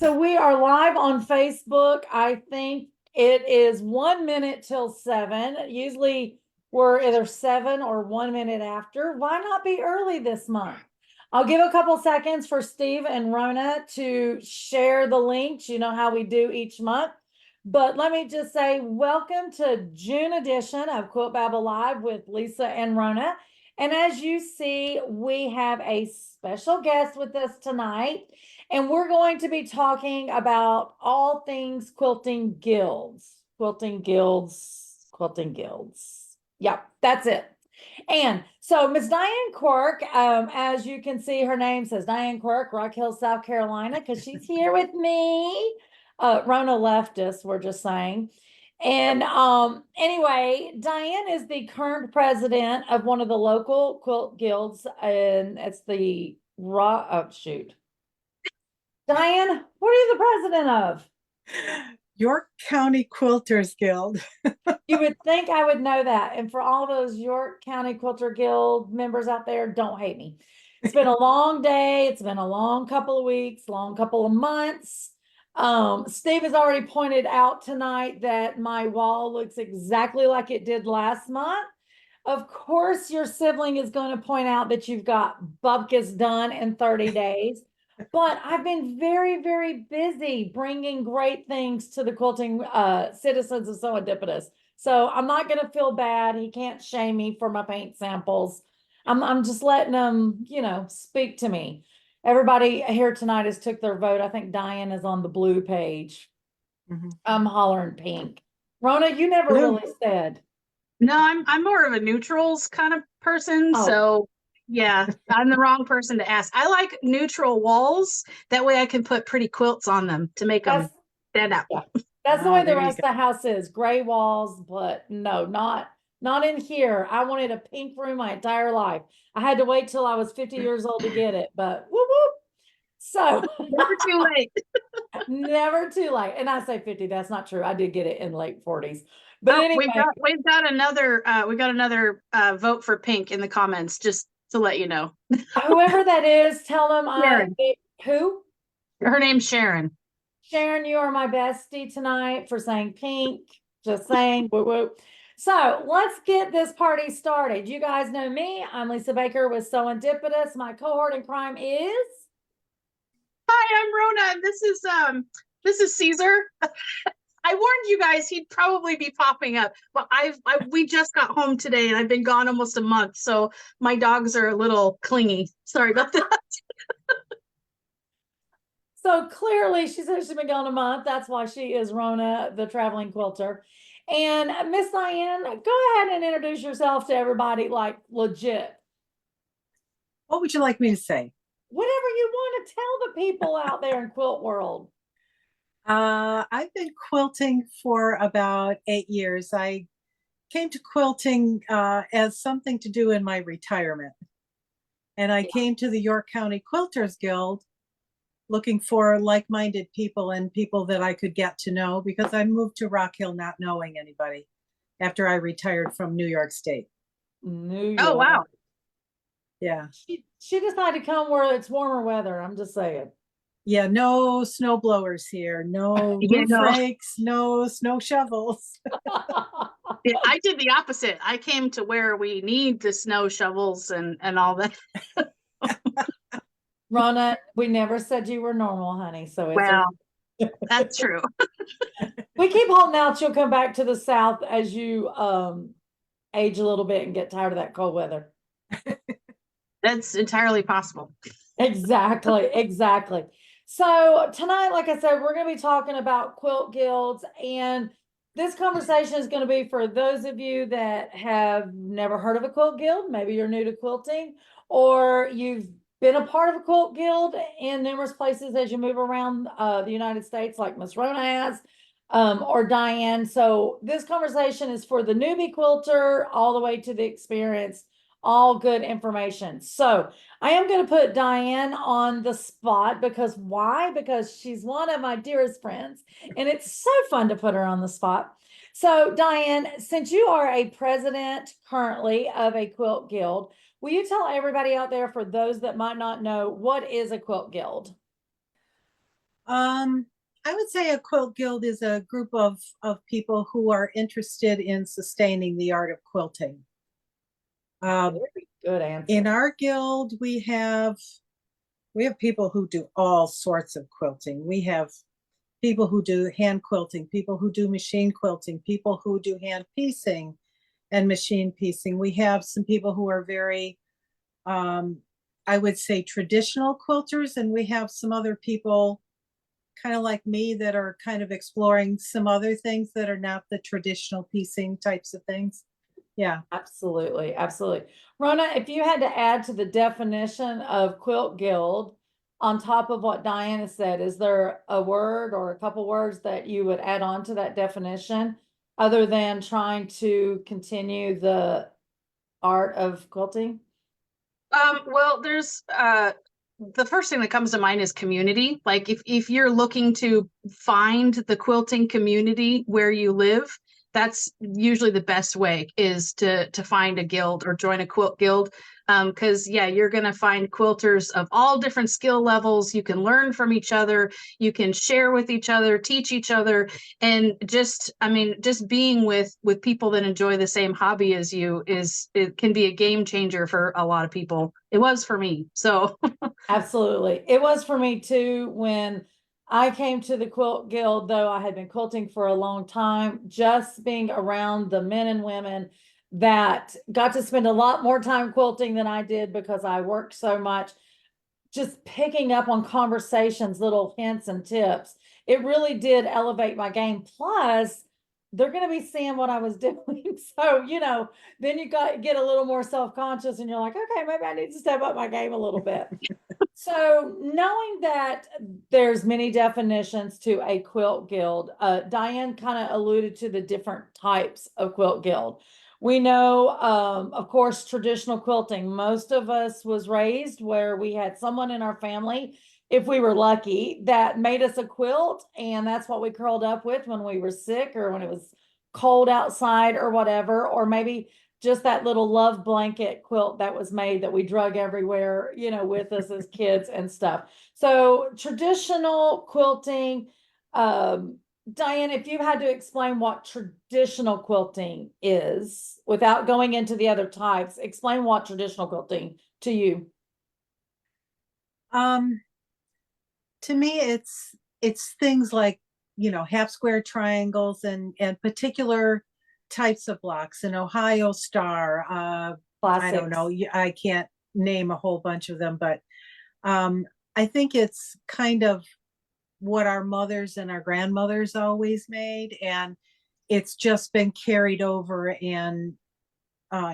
So we are live on Facebook. I think it is 1 minute till 7. Usually we're either 7 or 1 minute after. Why not be early this month? I'll give a couple seconds for Steve and Rona to share the links. You know how we do each month. But let me just say, welcome to June edition of Quilt Babble Live with Lisa and Rona. And as you see, we have a special guest with us tonight. And we're going to be talking about all things quilting guilds. Quilting guilds, quilting guilds. Yep, that's it. And so Miss Diane Quirk, as you can see, her name says Diane Quirk, Rock Hill, South Carolina, because she's here with me. Rona left us, we're just saying. And anyway, Diane is the current president of one of the local quilt guilds, and it's the shoot. Diane, what are you the president of? York County Quilters Guild. You would think I would know that. And for all those York County Quilter Guild members out there, don't hate me. It's been a long day. It's been a long couple of weeks, long couple of months. Steve has already pointed out tonight that my wall looks exactly like it did last month. Of course, your sibling is going to point out that you've got bupkis done in 30 days. But I've been very, very busy bringing great things to the quilting citizens of SewEndipitous. So I'm not going to feel bad. He can't shame me for my paint samples. I'm just letting them, speak to me. Everybody here tonight has took their vote. I think Diane is on the blue page. I'm hollering pink. Rona, you never really said. No, I'm more of a neutrals kind of person. Oh. So yeah, I'm the wrong person to ask. I like neutral walls. That way I can put pretty quilts on them to make them stand out. Yeah. That's the way the rest of the house is. Gray walls, but no, not in here. I wanted a pink room my entire life. I had to wait till I was 50 years old to get it, but whoop whoop. So never too late. Never too late. And I say 50, that's not true. I did get it in late 40s. But anyway, we've got another vote for pink in the comments, just to let you know. Whoever that is, tell them who? Her name's Sharon. Sharon, you are my bestie tonight for saying pink. Just saying, woo woo. So let's get this party started. You guys know me. I'm Lisa Baker with SewEndipitous. My cohort in crime is. Hi, I'm Rona. This is Caesar. I warned you guys he'd probably be popping up, but we just got home today and I've been gone almost a month, so my dogs are a little clingy. Sorry about that. So clearly she says she's been gone a month. That's why she is Rona, the traveling quilter. And Miss Diane, go ahead and introduce yourself to everybody, like legit. What would you like me to say? Whatever you want to tell the people out there in quilt world. I've been quilting for about 8 years. I came to quilting as something to do in my retirement. And I came to the York County Quilters Guild looking for like-minded people and people that I could get to know, because I moved to Rock Hill not knowing anybody after I retired from New York State. New York. Oh, wow. Yeah. She decided to come where it's warmer weather. I'm just saying. Yeah, no snow blowers here, no roof rakes, no snow shovels. Yeah, I did the opposite. I came to where we need the snow shovels and all that. Rona, we never said you were normal, honey. So it's that's true. We keep holding out you'll come back to the South as you age a little bit and get tired of that cold weather. That's entirely possible. Exactly. So tonight, like I said, we're going to be talking about quilt guilds, and this conversation is going to be for those of you that have never heard of a quilt guild. Maybe you're new to quilting, or you've been a part of a quilt guild in numerous places as you move around the United States, like Miss Rona has, or Diane. So this conversation is for the newbie quilter all the way to the experienced. All good information. So I am going to put Diane on the spot because why? Because she's one of my dearest friends and it's so fun to put her on the spot. So Diane, since you are a president currently of a quilt guild, will you tell everybody out there, for those that might not know, what is a quilt guild? I would say a quilt guild is a group of people who are interested in sustaining the art of quilting. Very good answer. In our guild, we have people who do all sorts of quilting. We have people who do hand quilting, people who do machine quilting, people who do hand piecing and machine piecing. We have some people who are very, I would say, traditional quilters, and we have some other people kind of like me that are kind of exploring some other things that are not the traditional piecing types of things. Yeah. Absolutely, absolutely. Rona, if you had to add to the definition of quilt guild on top of what Diana said, is there a word or a couple words that you would add on to that definition other than trying to continue the art of quilting? Well, there's the first thing that comes to mind is community. Like if you're looking to find the quilting community where you live, that's usually the best way, is to find a guild or join a quilt guild. Because yeah, you're gonna find quilters of all different skill levels. You can learn from each other, you can share with each other, teach each other, and just, I mean, just being with people that enjoy the same hobby as you it can be a game changer for a lot of people. It was for me. So Absolutely. It was for me too when I came to the quilt guild, though I had been quilting for a long time, just being around the men and women that got to spend a lot more time quilting than I did because I worked so much, just picking up on conversations, little hints and tips. It really did elevate my game. Plus, they're going to be seeing what I was doing. So, then you get a little more self-conscious and you're like, okay, maybe I need to step up my game a little bit. So knowing that there's many definitions to a quilt guild, Diane kind of alluded to the different types of quilt guild. We know, of course, traditional quilting. Most of us was raised where we had someone in our family, if we were lucky, that made us a quilt, and that's what we curled up with when we were sick or when it was cold outside or whatever, or maybe just that little love blanket quilt that was made that we drug everywhere, with us as kids and stuff. So traditional quilting, Diane, if you had to explain what traditional quilting is without going into the other types, explain what traditional quilting to you. To me, it's things like, half square triangles and particular types of blocks, an Ohio star. I don't know. I can't name a whole bunch of them, but I think it's kind of what our mothers and our grandmothers always made, and it's just been carried over and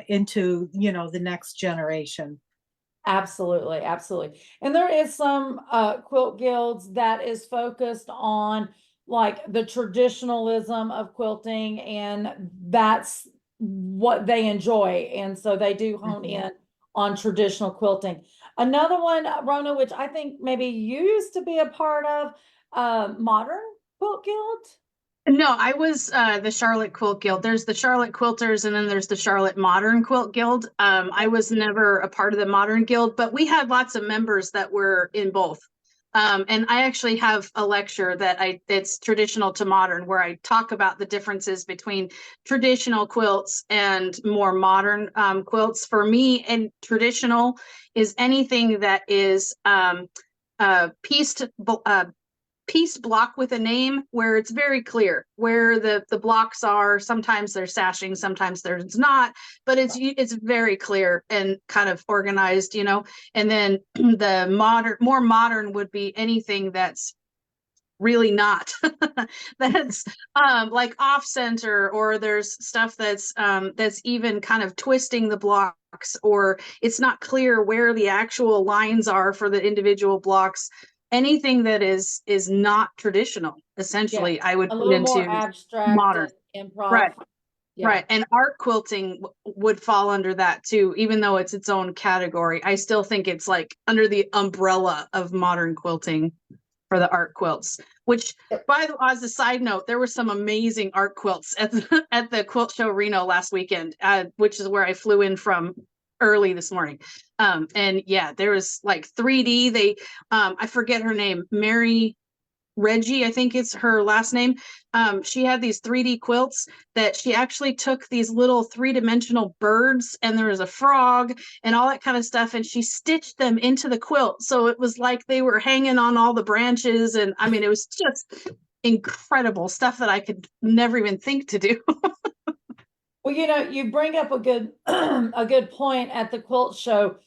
into the next generation. Absolutely, absolutely. And there is some quilt guilds that is focused on like the traditionalism of quilting, and that's what they enjoy. And so they do hone in on traditional quilting. Another one, Rona, which I think maybe you used to be a part of, Modern Quilt Guild. no, I was the Charlotte Quilt Guild. There's the Charlotte Quilters, and then there's the Charlotte Modern Quilt Guild. I was never a part of the Modern Guild, but we had lots of members that were in both. And I actually have a lecture that's traditional to modern, where I talk about the differences between traditional quilts and more modern quilts. For me, and traditional is anything that is piece block with a name, where it's very clear where the blocks are. Sometimes they're sashing, sometimes there's not, but it's very clear and kind of organized, and then the more modern would be anything that's really not that's like off center, or there's stuff that's even kind of twisting the blocks, or it's not clear where the actual lines are for the individual blocks. Anything that is not traditional, essentially, I would A put little more into abstract modern. and improv. Right. Yeah. Right. And art quilting would fall under that too, even though it's its own category. I still think it's like under the umbrella of modern quilting for the art quilts, which, as a side note, there were some amazing art quilts at the Quilt Show Reno last weekend, which is where I flew in from early this morning. And yeah, there was like 3D. I forget her name, Mary Reggie, I think it's her last name. She had these 3D quilts that she actually took these little 3-dimensional birds, and there was a frog and all that kind of stuff, and she stitched them into the quilt. So it was like they were hanging on all the branches. And I mean, it was just incredible stuff that I could never even think to do. Well, you bring up a good a good point at the quilt show.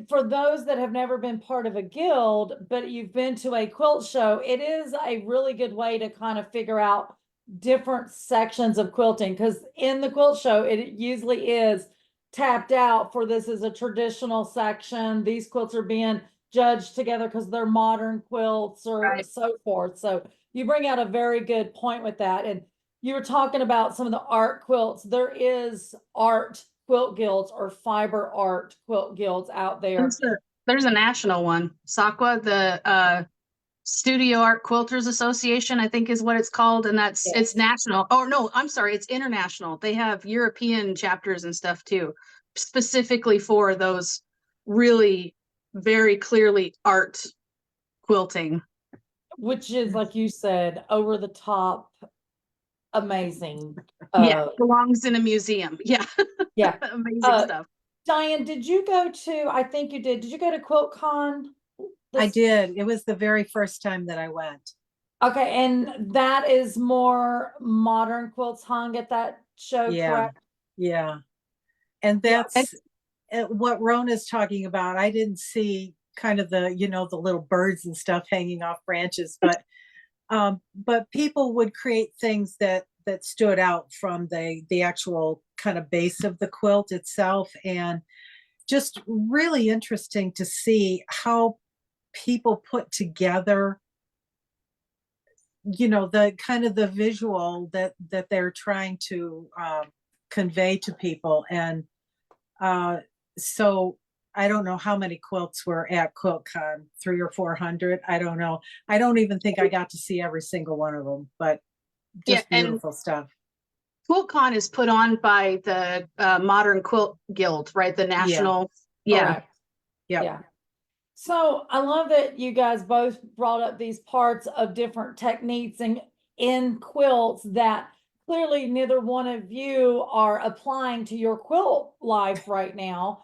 For those that have never been part of a guild, but you've been to a quilt show, it is a really good way to kind of figure out different sections of quilting, because in the quilt show, it usually is tapped out for this is a traditional section. These quilts are being judged together because they're modern quilts or Right. so forth. So you bring out a very good point with that. And you were talking about some of the art quilts. There is art quilt guilds or fiber art quilt guilds out there. There's a national one, SAQA, the Studio Art Quilters Association, I think is what it's called, and it's national. Oh no, I'm sorry, it's international. They have European chapters and stuff too, specifically for those really very clearly art quilting. Which is, like you said, over the top, amazing. Yeah, belongs in a museum. Yeah. Yeah. Amazing stuff. Diane, did you go to, I think you did you go to QuiltCon? I did. It was the very first time that I went. Okay, and that is more modern quilts hung at that show, Yeah. correct? Yeah. And that's what Rona's talking about. I didn't see kind of the, the little birds and stuff hanging off branches, but people would create things that stood out from the actual kind of base of the quilt itself, and just really interesting to see how people put together the kind of the visual that they're trying to convey to people. And so I don't know how many quilts were at QuiltCon, 300 or 400. I don't know. I don't even think I got to see every single one of them, but just beautiful stuff. QuiltCon is put on by the Modern Quilt Guild, right? The national. Yeah. Yeah. So I love that you guys both brought up these parts of different techniques and in quilts that clearly neither one of you are applying to your quilt life right now,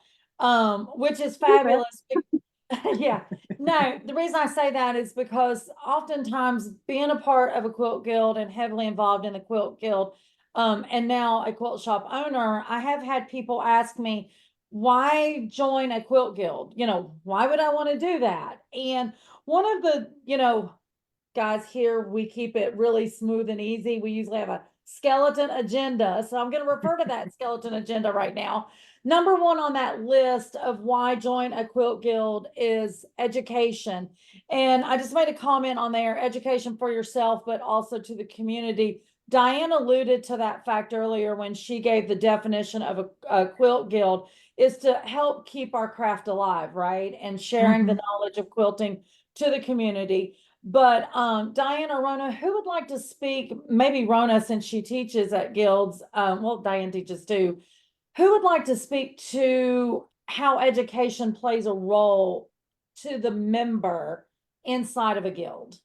which is fabulous. Yeah, no, the reason I say that is because oftentimes being a part of a quilt guild and heavily involved in the quilt guild, and now a quilt shop owner, I have had people ask me, why join a quilt guild? Why would I want to do that? And one of the, guys here, we keep it really smooth and easy. We usually have a skeleton agenda. So I'm going to refer to that skeleton agenda right now. Number one on that list of why join a quilt guild is education. And I just made a comment on there, education for yourself, but also to the community. Diane alluded to that fact earlier when she gave the definition of a quilt guild is to help keep our craft alive, right? And sharing the knowledge of quilting to the community. But Diane or Rona, who would like to speak? Maybe Rona, since she teaches at guilds. Well, Diane teaches too. Who would like to speak to how education plays a role to the member inside of a guild?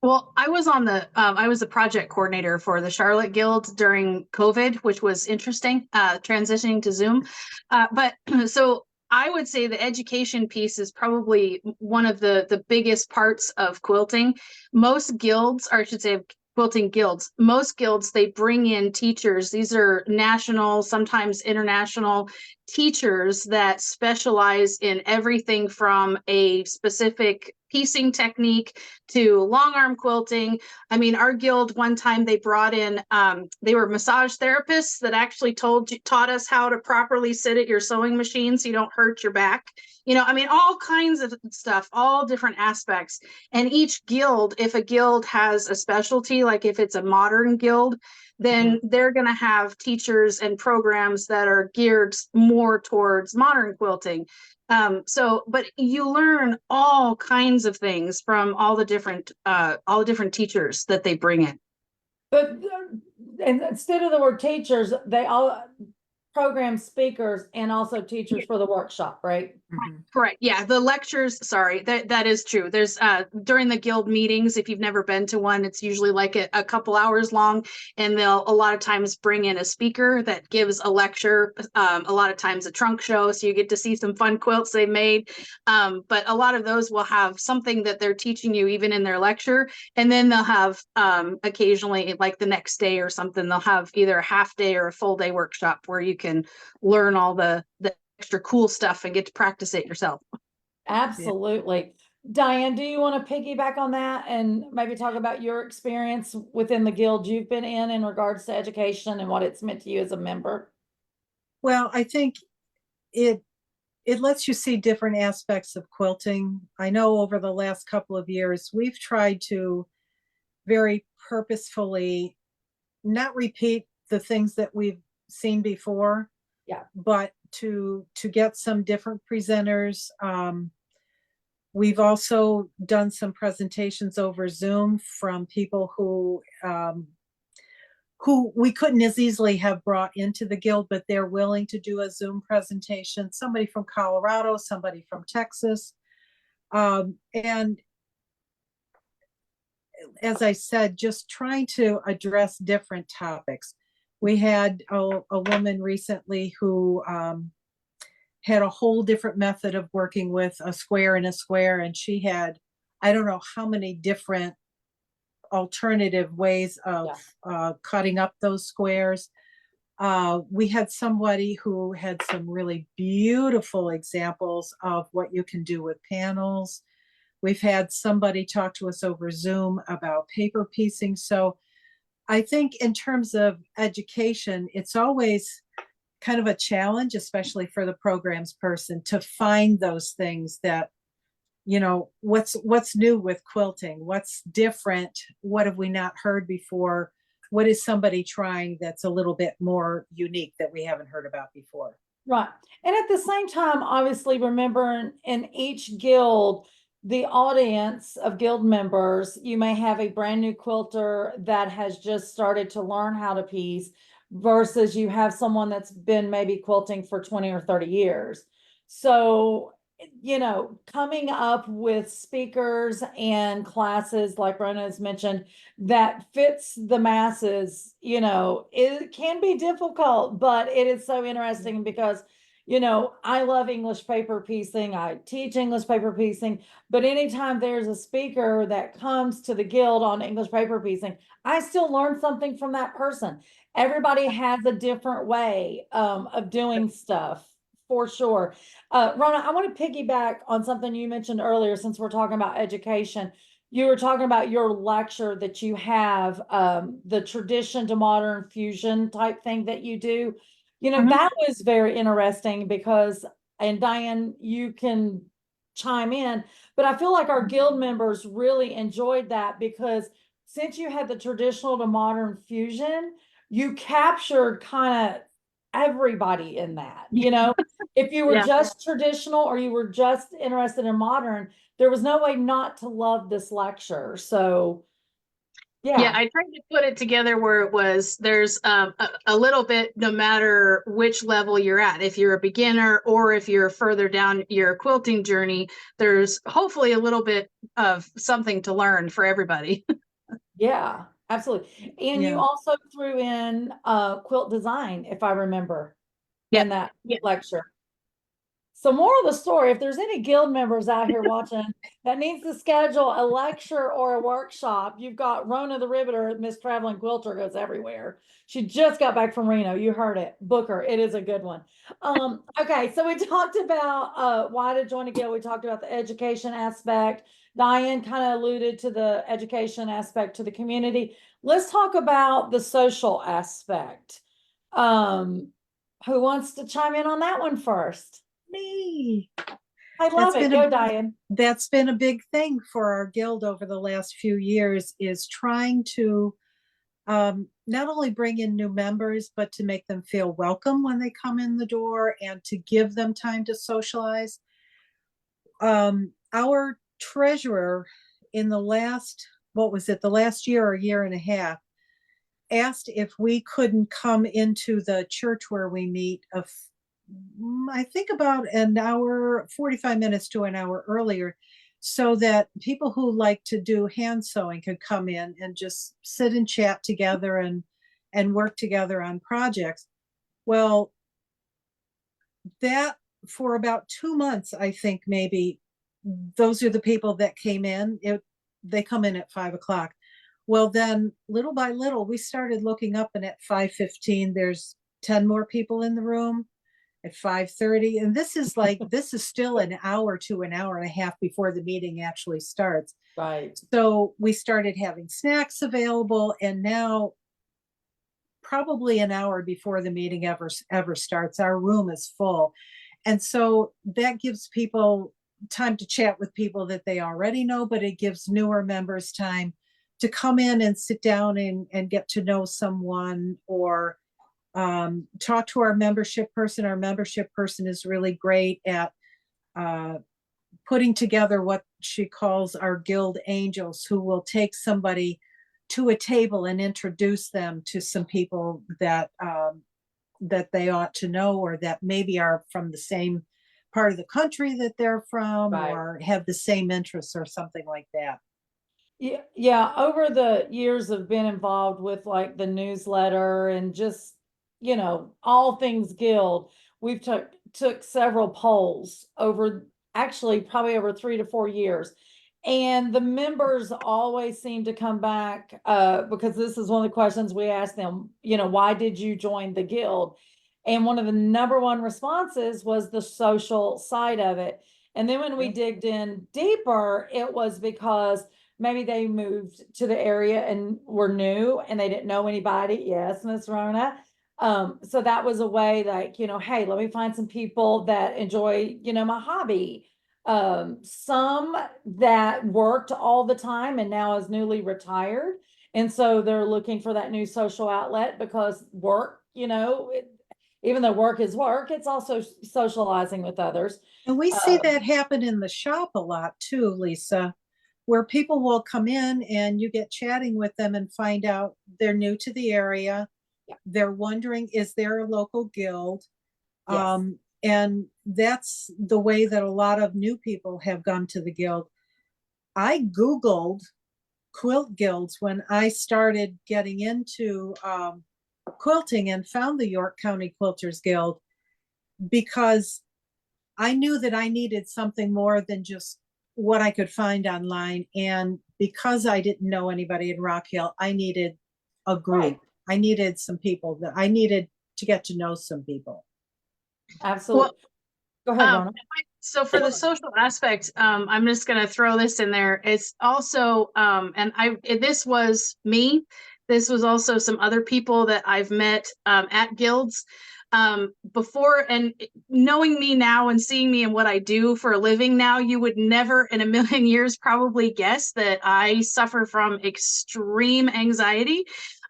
Well, I was I was the project coordinator for the Charlotte Guild during COVID, which was interesting, transitioning to Zoom. But so I would say the education piece is probably one of the biggest parts of quilting. Most guilds, or I should say quilting guilds, most guilds, they bring in teachers. These are national, sometimes international teachers that specialize in everything from a specific piecing technique to long arm quilting. I mean, our guild one time they brought in, they were massage therapists that actually taught us how to properly sit at your sewing machine so you don't hurt your back. I mean, all kinds of stuff, all different aspects. And each guild, if a guild has a specialty, like if it's a modern guild, then they're going to have teachers and programs that are geared more towards modern quilting. But you learn all kinds of things from all the different teachers that they bring in. But and instead of the word teachers, program speakers and also teachers for the workshop, right? Correct. Yeah, the lectures, sorry, that is true. There's during the guild meetings, if you've never been to one, it's usually like a couple hours long, and they'll a lot of times bring in a speaker that gives a lecture, a lot of times a trunk show, so you get to see some fun quilts they made. But a lot of those will have something that they're teaching you even in their lecture, and then they'll have occasionally, like the next day or something, they'll have either a half day or a full day workshop where you can learn all the extra cool stuff and get to practice it yourself. Absolutely. Diane, do you want to piggyback on that and maybe talk about your experience within the guild you've been in regards to education and what it's meant to you as a member? Well, I think it lets you see different aspects of quilting. I know over the last couple of years, we've tried to very purposefully not repeat the things that we've seen before. Yeah. But to get some different presenters. We've also done some presentations over Zoom from people who we couldn't as easily have brought into the guild, but they're willing to do a Zoom presentation. Somebody from Colorado, somebody from Texas. And as I said, just trying to address different topics. We had a woman recently who had a whole different method of working with a square and a square, and she had, I don't know how many different alternative ways of cutting up those squares. We had somebody who had some really beautiful examples of what you can do with panels. We've had somebody talk to us over Zoom about paper piecing. So I think in terms of education, it's always kind of a challenge, especially for the programs person, to find those things that, you know, what's new with quilting, what's different, what have we not heard before, what is somebody trying that's a little bit more unique that we haven't heard about before. Right. And at the same time, obviously, remember in each guild, the audience of guild members, you may have a brand new quilter that has just started to learn how to piece versus you have someone that's been maybe quilting for 20 or 30 years. So, you know, coming up with speakers and classes like Rona has mentioned that fits the masses, you know, it can be difficult, but it is so interesting because, you know, I love English paper piecing. I teach English paper piecing, but anytime there's a speaker that comes to the guild on English paper piecing, I still learn something from that person. Everybody has a different way of doing stuff for sure. Rona, I want to piggyback on something you mentioned earlier since we're talking about education. You were talking about your lecture that you have, the tradition to modern fusion type thing that you do. You know, that was very interesting because, and Diane, you can chime in, but I feel like our guild members really enjoyed that because since you had the traditional to modern fusion, you captured kind of everybody in that, you know? If you were just traditional or you were just interested in modern, there was no way not to love this lecture. So yeah, I tried to put it together where it was there's a little bit no matter which level you're at. If you're a beginner or if you're further down your quilting journey, there's hopefully a little bit of something to learn for everybody. Yeah, absolutely. And you also threw in quilt design, if I remember, in that lecture. So more of the story, if there's any guild members out here watching that needs to schedule a lecture or a workshop, you've got Rona the Ribbiter, Miss Traveling Quilter goes everywhere. She just got back from Reno. You heard it. Book her. It is a good one. Okay, so we talked about why to join a guild. We talked about the education aspect. Diane kind of alluded to the education aspect to the community. Let's talk about the social aspect. Who wants to chime in on that one first? Me. I love it. Go, Diane. That's been a big thing for our guild over the last few years, is trying to not only bring in new members, but to make them feel welcome when they come in the door and to give them time to socialize. Our treasurer in the last, what was it, the last year or year and a half, asked if we couldn't come into the church where we meet I think about an hour, 45 minutes to an hour earlier, so that people who like to do hand sewing could come in and just sit and chat together and work together on projects. Well, that for about 2 months, I think maybe those are the people that came in. They come in at 5 o'clock. Well, then little by little, we started looking up, and at 5:15, there's 10 more people in the room. At 5:30, and this is still an hour to an hour and a half before the meeting actually starts. Right. So we started having snacks available, and now probably an hour before the meeting ever starts, our room is full. And so that gives people time to chat with people that they already know, but it gives newer members time to come in and sit down and get to know someone, or talk to our membership person. Our membership person is really great at putting together what she calls our guild angels, who will take somebody to a table and introduce them to some people that they ought to know, or that maybe are from the same part of the country that they're from, Right. or have the same interests or something like that. Yeah, yeah. Over the years of being involved with like the newsletter and just, all things guild, we've took several polls over, actually probably over 3 to 4 years. And the members always seem to come back, because this is one of the questions we ask them, why did you join the guild? And one of the number one responses was the social side of it. And then when we digged in deeper, it was because maybe they moved to the area and were new and they didn't know anybody. Yes, Miss Rona. So that was a way, like, hey, let me find some people that enjoy, my hobby. Some that worked all the time and now is newly retired. And so they're looking for that new social outlet, because work, even though work is work, it's also socializing with others. And we see that happen in the shop a lot too, Lisa, where people will come in and you get chatting with them and find out they're new to the area. Yeah. They're wondering, is there a local guild? Yes. And that's the way that a lot of new people have gone to the guild. I Googled quilt guilds when I started getting into quilting, and found the York County Quilters Guild, because I knew that I needed something more than just what I could find online. And because I didn't know anybody in Rock Hill, I needed a group. Right. I needed some people that I needed to get to know some people. Absolutely. Go ahead, Rona. So for the social aspect, I'm just going to throw this in there. It's also, this was me. This was also some other people that I've met at guilds before. And knowing me now and seeing me and what I do for a living now, you would never in a million years probably guess that I suffer from extreme anxiety.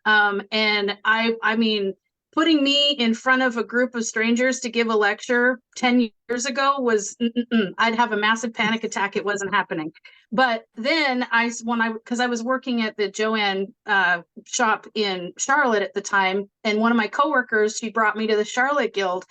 And I mean, putting me in front of a group of strangers to give a lecture 10 years ago was, I'd have a massive panic attack. It wasn't happening. But then because I was working at the Joanne shop in Charlotte at the time, and one of my coworkers, she brought me to the Charlotte Guild.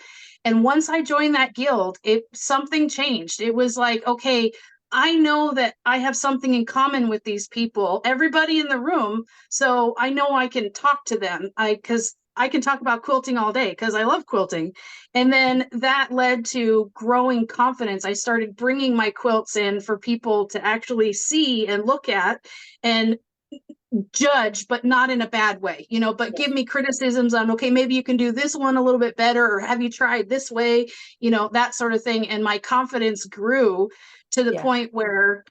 And once I joined that guild, something changed. It was like, okay, I know that I have something in common with these people, everybody in the room. So I know I can talk to them. Because I can talk about quilting all day because I love quilting. And then that led to growing confidence. I started bringing my quilts in for people to actually see and look at and judge, but not in a bad way, but give me criticisms on, okay, maybe you can do this one a little bit better, or have you tried this way, that sort of thing. And my confidence grew to the point where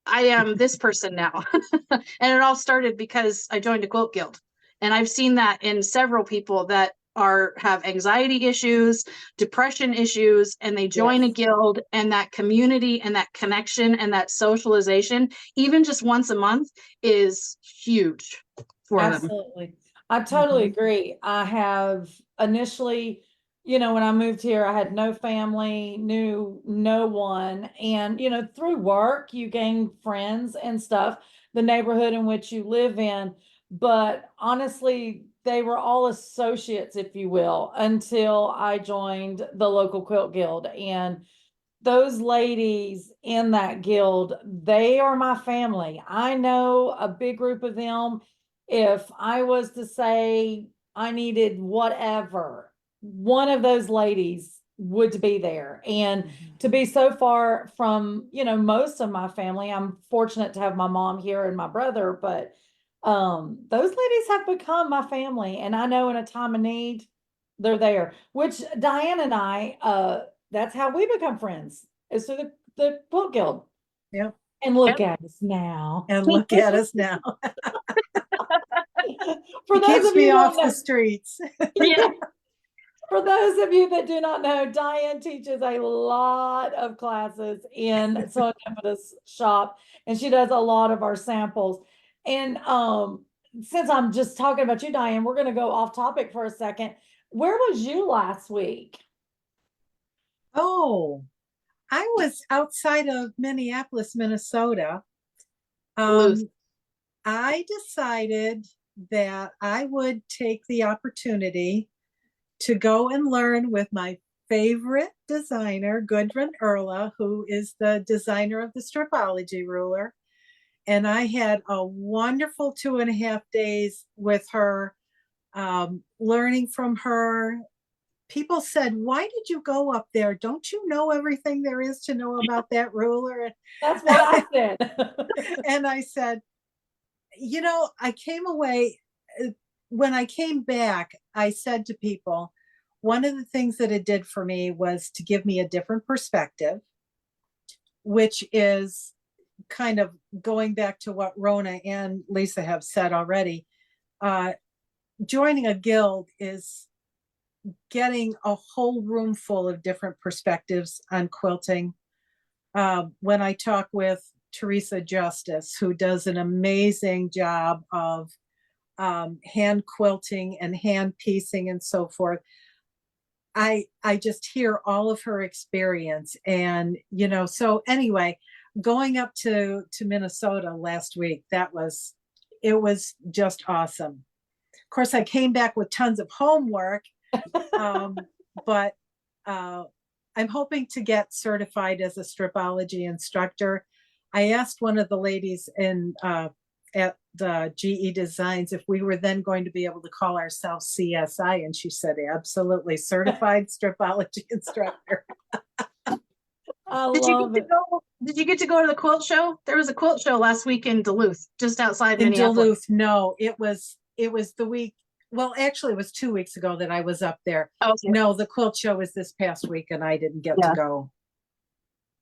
I am this person now. And it all started because I joined a quilt guild. And I've seen that in several people that have anxiety issues, depression issues, and they join a guild, and that community and that connection and that socialization, even just once a month, is huge for them. Absolutely. I totally agree. I have initially, when I moved here, I had no family, knew no one. And, through work, you gain friends and stuff, the neighborhood in which you live in. but honestly, they were all associates, if you will, until I joined the local quilt guild. And those ladies in that guild, they are my family. I know a big group of them. If I was to say I needed whatever, one of those ladies would be there. And to be so far from, most of my family, I'm fortunate to have my mom here and my brother, but those ladies have become my family. And I know in a time of need, they're there, which Diane and I, that's how we become friends, is through the quilt guild. Yep. And look at us now. And look at us now. For It those keeps of you me who off don't know, the streets. Yeah. for those of you that do not know, Diane teaches a lot of classes in SewEndipitous shop, and she does a lot of our samples. And since I'm just talking about you, Diane, we're going to go off topic for a second. Where was you last week? Oh, I was outside of Minneapolis, Minnesota. Duluth. I decided that I would take the opportunity to go and learn with my favorite designer, Gudrun Erla, who is the designer of the Stripology ruler. And I had a wonderful 2.5 days with her, learning from her. People said, "Why did you go up there? Don't you know everything there is to know about that ruler?" That's what I said. And I said, I came away, when I came back, I said to people, one of the things that it did for me was to give me a different perspective, which is kind of going back to what Rona and Lisa have said already. Joining a guild is getting a whole room full of different perspectives on quilting. When I talk with Teresa Justice, who does an amazing job of hand quilting and hand piecing and so forth, I just hear all of her experience. And so anyway, going up to Minnesota last week, it was just awesome. Of course, I came back with tons of homework, but I'm hoping to get certified as a stripology instructor. I asked one of the ladies at the GE Designs if we were then going to be able to call ourselves CSI, and she said, absolutely, certified stripology instructor. Did you get to go to the quilt show? There was a quilt show last week in Duluth, just outside In Minneapolis. Duluth, no, it was the week. Well, actually, it was 2 weeks ago that I was up there. Okay. No, the quilt show was this past week, and I didn't get to go.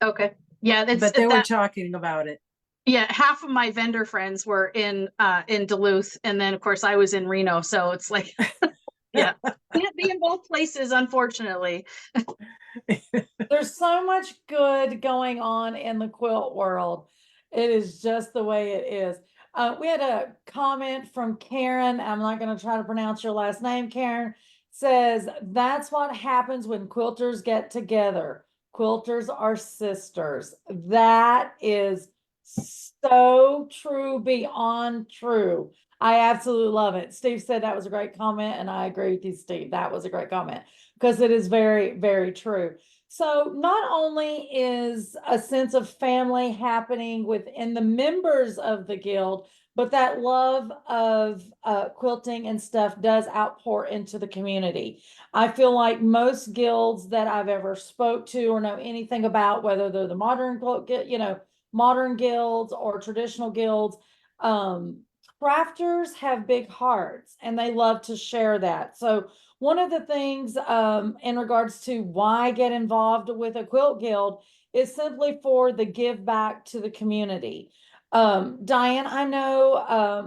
Okay. Yeah, but they were talking about it. Yeah, half of my vendor friends were in Duluth, and then of course I was in Reno, so it's like yeah, can't be in both places, unfortunately. There's so much good going on in the quilt world. It is just the way it is. We had a comment from Karen. I'm not going to try to pronounce your last name. Karen says, that's what happens when quilters get together. Quilters are sisters. That is so true, beyond true. I absolutely love it. Steve said that was a great comment, and I agree with you, Steve. That was a great comment because it is very, very true. So not only is a sense of family happening within the members of the guild, but that love of quilting and stuff does outpour into the community. I feel like most guilds that I've ever spoke to or know anything about, whether they're the modern quilt, modern guilds or traditional guilds, crafters have big hearts and they love to share that. So one of the things in regards to why get involved with a quilt guild is simply for the give back to the community. Diane, I know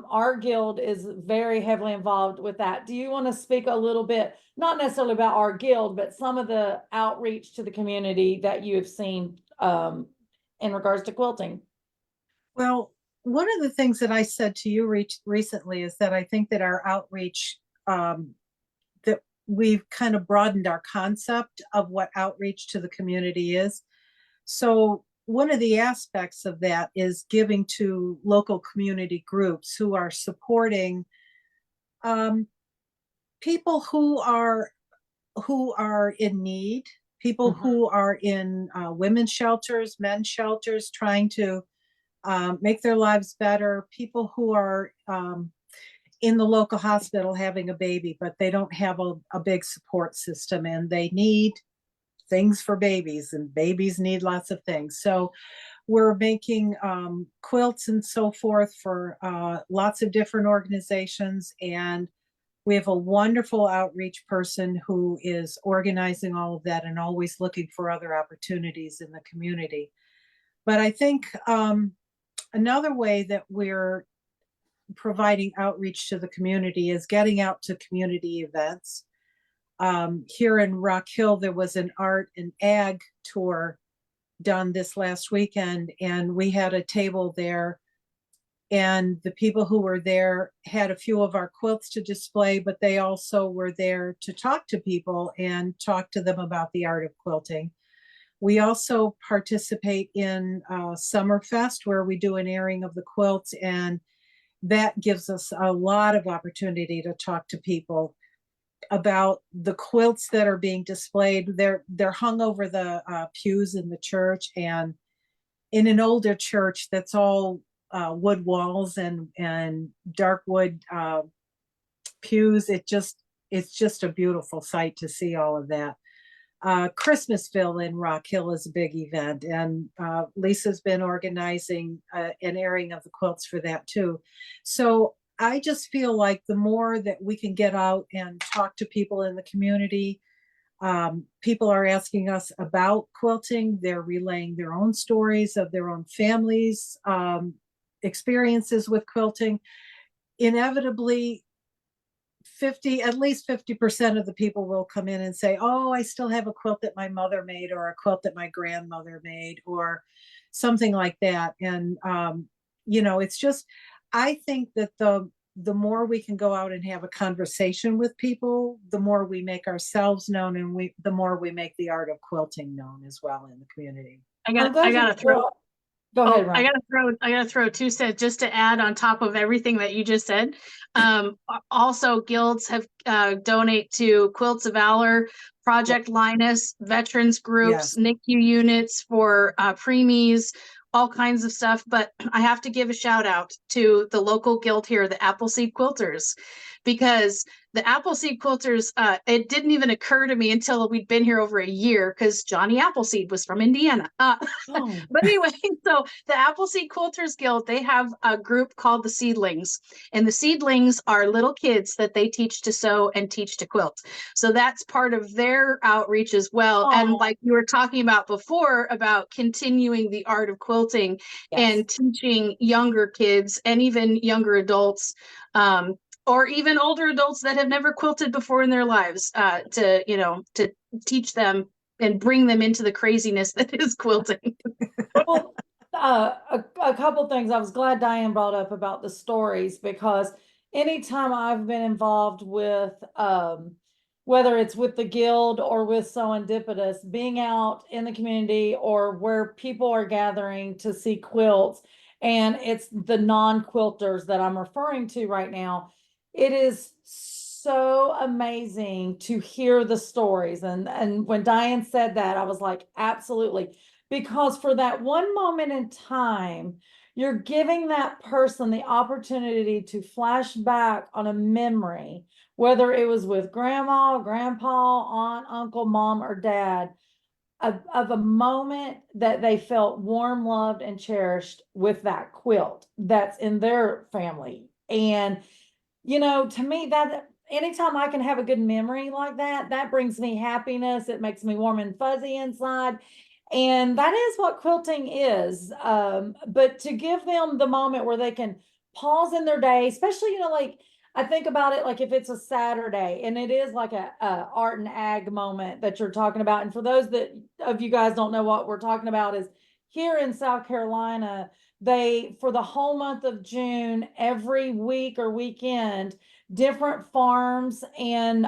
our guild is very heavily involved with that. Do you want to speak a little bit, not necessarily about our guild, but some of the outreach to the community that you have seen in regards to quilting? Well, one of the things that I said to you recently is that I think that our outreach, that we've kind of broadened our concept of what outreach to the community is. So one of the aspects of that is giving to local community groups who are supporting people who are in need, people who are in women's shelters, men's shelters, trying to make their lives better, people who are in the local hospital having a baby, but they don't have a big support system, and they need things for babies, and babies need lots of things. So we're making quilts and so forth for lots of different organizations, and we have a wonderful outreach person who is organizing all of that and always looking for other opportunities in the community. But I think another way that we're providing outreach to the community is getting out to community events. Here in Rock Hill, there was an art and ag tour done this last weekend, and we had a table there, and the people who were there had a few of our quilts to display, but they also were there to talk to people and talk to them about the art of quilting. We also participate in Summerfest, where we do an airing of the quilts, and that gives us a lot of opportunity to talk to people about the quilts that are being displayed. They're hung over the pews in the church, and in an older church that's all wood walls and dark wood pews. It's just a beautiful sight to see all of that. Christmasville in Rock Hill is a big event, and Lisa's been organizing an airing of the quilts for that too. So I just feel like the more that we can get out and talk to people in the community, people are asking us about quilting. They're relaying their own stories of their own families, experiences with quilting. Inevitably, at least 50% of the people will come in and say, oh, I still have a quilt that my mother made, or a quilt that my grandmother made, or something like that. And it's just, I think that the more we can go out and have a conversation with people, the more we make ourselves known, and the more we make the art of quilting known as well in the community. I gotta throw. Go ahead, I Ron. gotta throw two cents just to add on top of everything that you just said. Also, guilds have donate to Quilts of Valor, Project Linus, veterans groups, Yes. NICU units for preemies, all kinds of stuff. But I have to give a shout out to the local guild here, the Appleseed Quilters, because the Appleseed Quilters, it didn't even occur to me until we'd been here over a year, because Johnny Appleseed was from Indiana. But anyway, so the Appleseed Quilters Guild, they have a group called the Seedlings, and the Seedlings are little kids that they teach to sew and teach to quilt. So that's part of their outreach as well. And like you were talking about before, about continuing the art of quilting and teaching younger kids and even younger adults, or even older adults that have never quilted before in their lives, to teach them and bring them into the craziness that is quilting. Well, a couple things. I was glad Diane brought up about the stories, because anytime I've been involved with, whether it's with the guild or with SewEndipitous, being out in the community or where people are gathering to see quilts, and it's the non-quilters that I'm referring to right now, it is so amazing to hear the stories. And when Diane said that, I was like, absolutely. Because for that one moment in time, you're giving that person the opportunity to flash back on a memory, whether it was with grandma, grandpa, aunt, uncle, mom, or dad, of a moment that they felt warm, loved, and cherished with that quilt that's in their family. And to me, that anytime I can have a good memory like that, that brings me happiness. It makes me warm and fuzzy inside. And that is what quilting is. But to give them the moment where they can pause in their day, especially, like I think about it, like if it's a Saturday and it is like a art and ag moment that you're talking about. And for those of you guys don't know what we're talking about, is here in South Carolina, for the whole month of June, every week or weekend, different farms and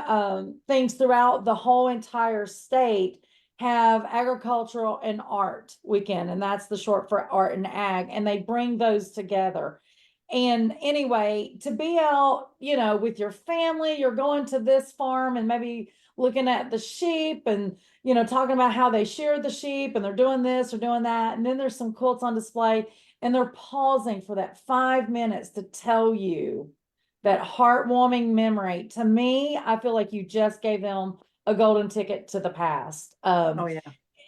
things throughout the whole entire state have agricultural and art weekend, and that's the short for art and ag, and they bring those together. And anyway, to be out, with your family, you're going to this farm and maybe looking at the sheep and, talking about how they sheared the sheep and they're doing this or doing that. And then there's some quilts on display and they're pausing for that 5 minutes to tell you that heartwarming memory. To me, I feel like you just gave them a golden ticket to the past. Oh, yeah.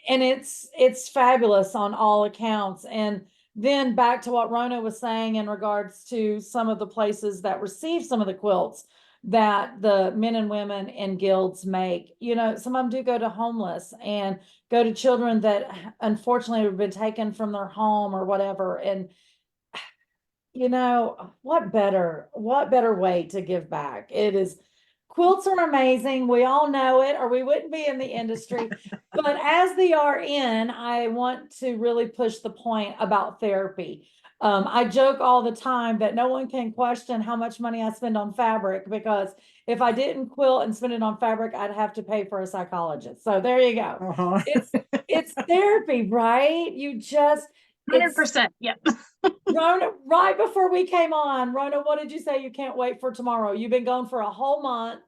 And it's fabulous on all accounts. And then back to what Rona was saying in regards to some of the places that receive some of the quilts that the men and women in guilds make. Some of them do go to homeless and go to children that unfortunately have been taken from their home or whatever. And what better way to give back? It is. Quilts are amazing. We all know it, or we wouldn't be in the industry. But as the RN, I want to really push the point about therapy. I joke all the time that no one can question how much money I spend on fabric, because if I didn't quilt and spend it on fabric, I'd have to pay for a psychologist. So there you go. Uh-huh. It's therapy, right? You just 100%. Yeah. Rona, right before we came on, Rona, what did you say you can't wait for tomorrow? You've been gone for a whole month.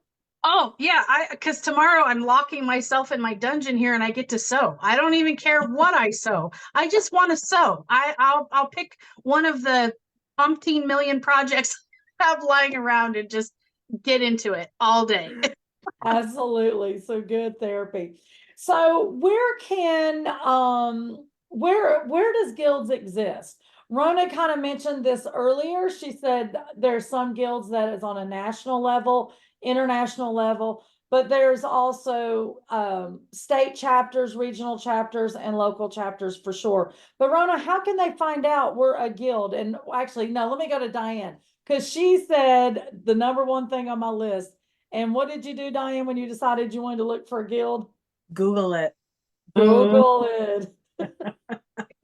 Oh yeah, because tomorrow I'm locking myself in my dungeon here and I get to sew. I don't even care what I sew. I just want to sew. I'll pick one of the umpteen million projects I have lying around and just get into it all day. Absolutely. So good therapy. So where does guilds exist? Rona kind of mentioned this earlier. She said there's some guilds that is on a national level, international level, but there's also state chapters, regional chapters, and local chapters for sure. But Rona, how can they find out we're a guild? And actually, no, let me go to Diane, because she said the number one thing on my list. And what did you do, Diane, when you decided you wanted to look for a guild? Google it. Google it.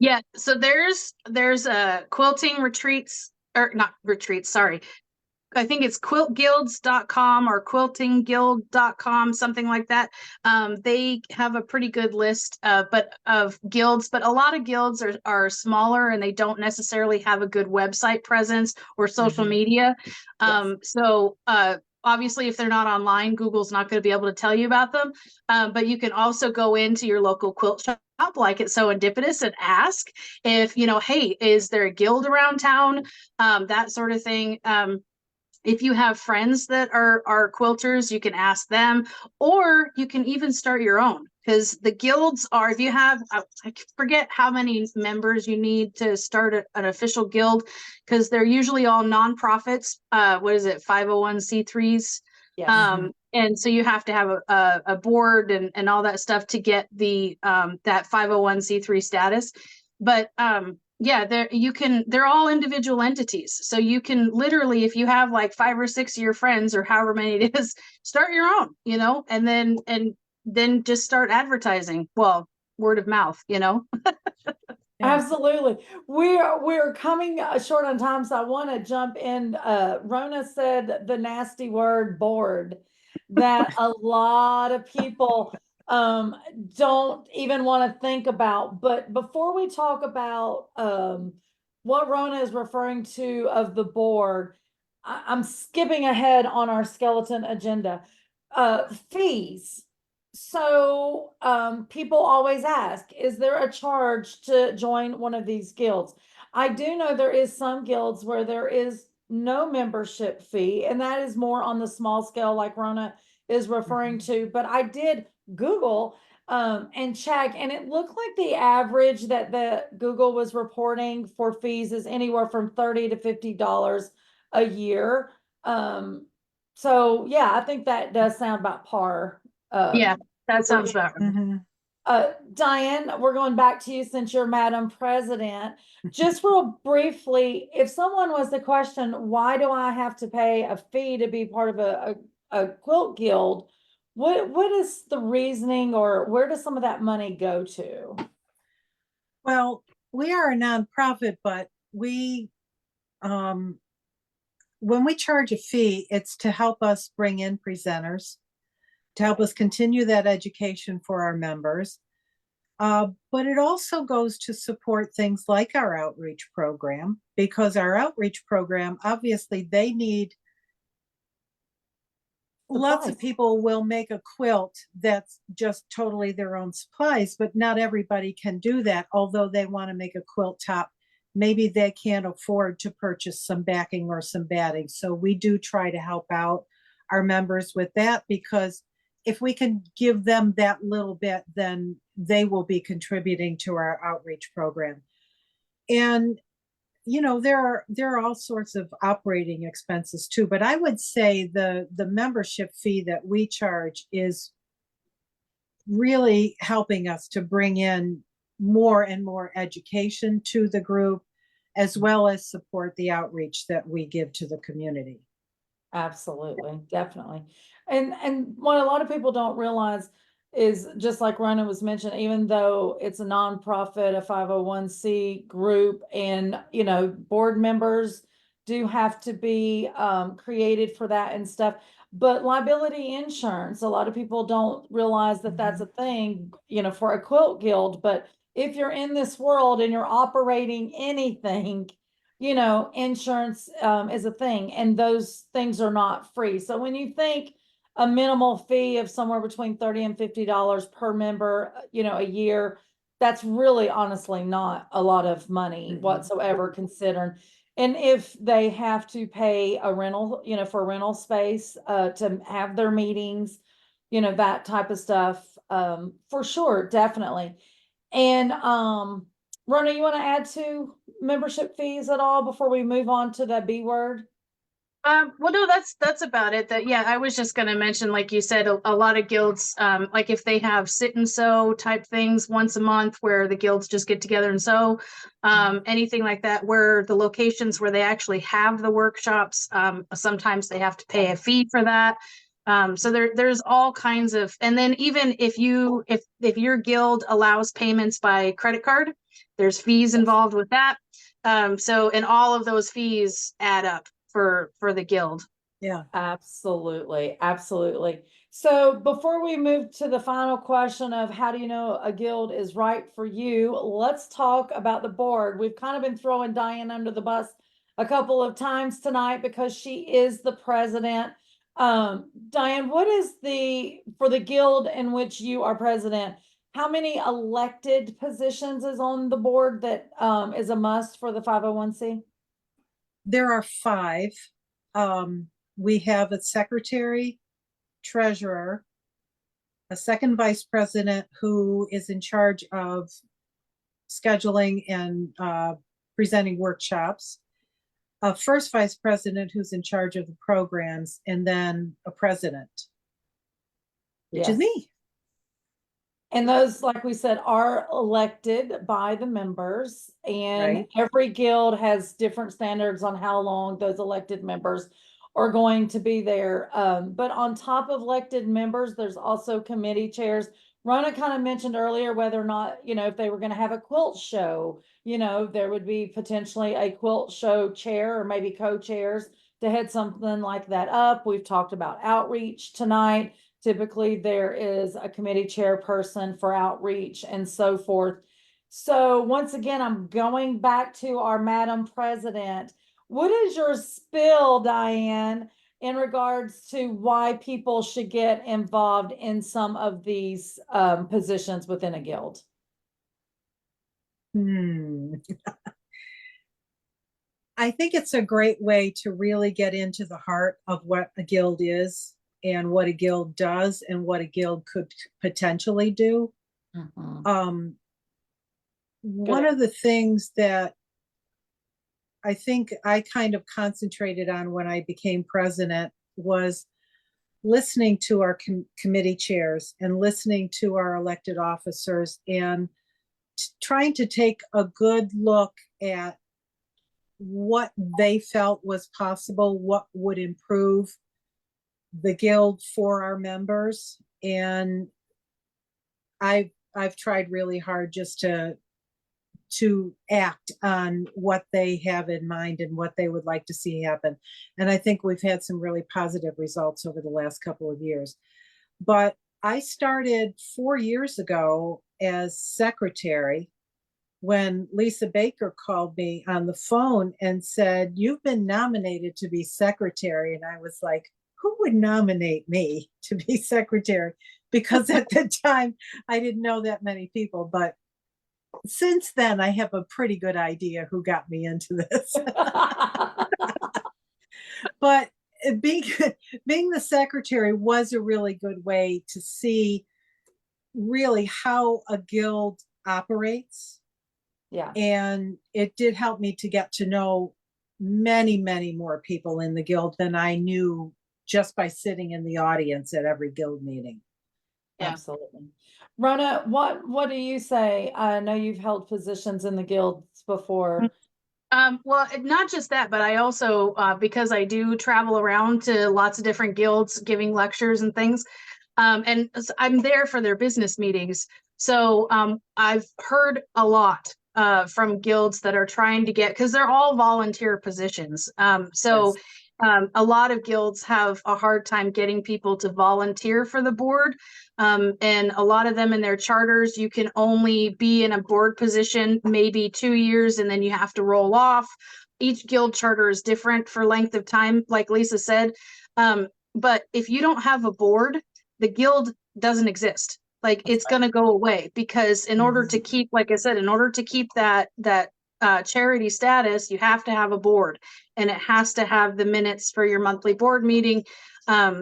Yeah, so there's a quilting retreats, or not retreats, sorry. I think it's quiltguilds.com or quiltingguild.com, something like that. They have a pretty good list of guilds, but a lot of guilds are smaller and they don't necessarily have a good website presence or social media. So obviously, if they're not online, Google's not going to be able to tell you about them. But you can also go into your local quilt shop, like at SewEndipitous, and ask if, hey, is there a guild around town? That sort of thing. If you have friends that are quilters, you can ask them, or you can even start your own, because the guilds are, if you have, I forget how many members you need to start an official guild, because they're usually all nonprofits. What is it, 501c3s? Yes. And so you have to have a board and all that stuff to get the that 501c3 status. But yeah, they're all individual entities. So you can literally, if you have like 5 or 6 of your friends or however many it is, start your own, and then just start advertising. Well, word of mouth, Yeah. Absolutely. We're coming short on time, so I want to jump in. Rona said the nasty word board that a lot of people don't even want to think about. But before we talk about what Rona is referring to of the board, I'm skipping ahead on our skeleton agenda. Fees. So people always ask, is there a charge to join one of these guilds? I do know there is some guilds where there is no membership fee, and that is more on the small scale like Rona is referring to. But I did Google and check, and it looked like the average that the Google was reporting for fees is anywhere from $30 to $50 a year. So yeah, I think that does sound about par. yeah, that sounds about right. Diane, we're going back to you since you're Madam President. Just real briefly, if someone was to question, why do I have to pay a fee to be part of a quilt guild? What is the reasoning, or where does some of that money go to? Well, we are a nonprofit, but we, when we charge a fee, it's to help us bring in presenters, to help us continue that education for our members. But it also goes to support things like our outreach program, because our outreach program, obviously they need, lots of Supplies. people will make a quilt that's just totally their own supplies, but not everybody can do that. Although they want to make a quilt top, maybe they can't afford to purchase some backing or some batting. So we do try to help out our members with that, because if we can give them that little bit, then they will be contributing to our outreach program. And there are all sorts of operating expenses too, but I would say the membership fee that we charge is really helping us to bring in more and more education to the group, as well as support the outreach that we give to the community. Absolutely, definitely. And what a lot of people don't realize is, just like Rona was mentioning, even though it's a nonprofit, a 501c group, and board members do have to be created for that and stuff. But liability insurance, a lot of people don't realize that that's a thing, for a quilt guild. But if you're in this world and you're operating anything, insurance is a thing, and those things are not free. So when you think a minimal fee of somewhere between $30 and $50 per member, a year, that's really honestly not a lot of money whatsoever, considering. And if they have to pay a rental, for rental space to have their meetings, that type of stuff, for sure, definitely. And Rona, you want to add to membership fees at all before we move on to the B word? Well, no, that's about it. Yeah, I was just gonna mention, like you said, a lot of guilds, like if they have sit and sew type things once a month where the guilds just get together and sew, anything like that, where the locations where they actually have the workshops, sometimes they have to pay a fee for that. So there's all kinds of, and then even if your guild allows payments by credit card, there's fees involved with that. And all of those fees add up for the guild. Yeah. Absolutely. Absolutely. So before we move to the final question of how do you know a guild is right for you, let's talk about the board. We've kind of been throwing Diane under the bus a couple of times tonight because she is the president. Diane, what is for the guild in which you are president, how many elected positions is on the board that is a must for the 501c? There are 5. We have a secretary, treasurer, a second vice president who is in charge of scheduling and presenting workshops, a first vice president who's in charge of the programs, and then a president, which is me. And those, like we said, are elected by the members, and Right. every guild has different standards on how long those elected members are going to be there. But on top of elected members, there's also committee chairs. Rona kind of mentioned earlier whether or not, if they were going to have a quilt show, there would be potentially a quilt show chair or maybe co-chairs to head something like that up. We've talked about outreach tonight. Typically, there is a committee chairperson for outreach and so forth. So once again, I'm going back to our Madam President. What is your spill, Diane, in regards to why people should get involved in some of these positions within a guild? I think it's a great way to really get into the heart of what a guild is and what a guild does and what a guild could potentially do. One of the things that I think I kind of concentrated on when I became president was listening to our committee chairs and listening to our elected officers and trying to take a good look at what they felt was possible, what would improve the guild for our members. And I've tried really hard just to act on what they have in mind and what they would like to see happen. And I think we've had some really positive results over the last couple of years. But I started 4 years ago as secretary when Lisa Baker called me on the phone and said, "You've been nominated to be secretary." And I was like, who would nominate me to be secretary? Because at the time I didn't know that many people, but since then I have a pretty good idea who got me into this. But being the secretary was a really good way to see really how a guild operates. Yeah. And it did help me to get to know many, many more people in the guild than I knew just by sitting in the audience at every guild meeting. Yeah. Absolutely. Rona, what do you say? I know you've held positions in the guilds before. Well, not just that, but I also, because I do travel around to lots of different guilds giving lectures and things, and I'm there for their business meetings. So I've heard a lot from guilds that are trying to get, because they're all volunteer positions. So a lot of guilds have a hard time getting people to volunteer for the board. And a lot of them in their charters, you can only be in a board position maybe 2 years and then you have to roll off. Each guild charter is different for length of time, like Lisa said. But if you don't have a board, the guild doesn't exist. Like it's going to go away, because in order to keep, like I said, in order to keep that charity status, you have to have a board, and it has to have the minutes for your monthly board meeting.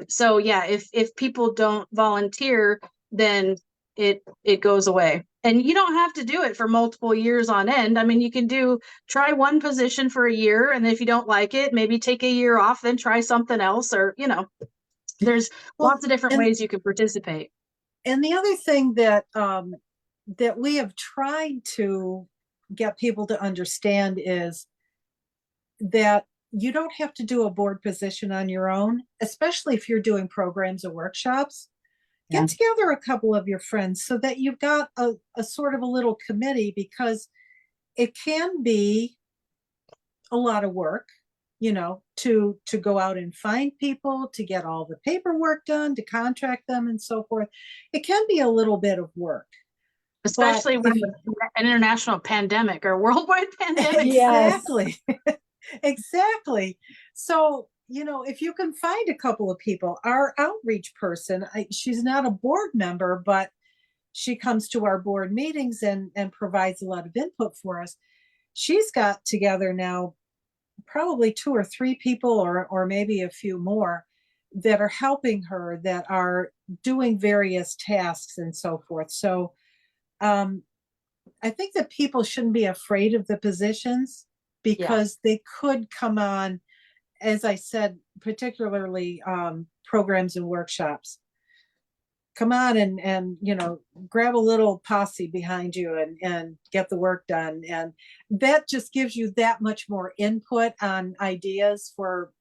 So yeah, if people don't volunteer, then it goes away. And you don't have to do it for multiple years on end. I mean, you can try one position for a year, and if you don't like it, maybe take a year off, then try something else, or there's lots of different ways you can participate. And the other thing that that we have tried to get people to understand is that you don't have to do a board position on your own, especially if you're doing programs or workshops. Get together a couple of your friends so that you've got a sort of a little committee, because it can be a lot of work, to go out and find people, to get all the paperwork done, to contract them and so forth. It can be a little bit of work. Especially with an international pandemic or worldwide pandemic. Exactly. Exactly. So, if you can find a couple of people, our outreach person, she's not a board member, but she comes to our board meetings and provides a lot of input for us. She's got together now probably 2 or 3 people, or maybe a few more, that are helping her, that are doing various tasks and so forth. So I think that people shouldn't be afraid of the positions, because they could come on, as I said, particularly programs and workshops. Come on and grab a little posse behind you and get the work done. And that just gives you that much more input on ideas for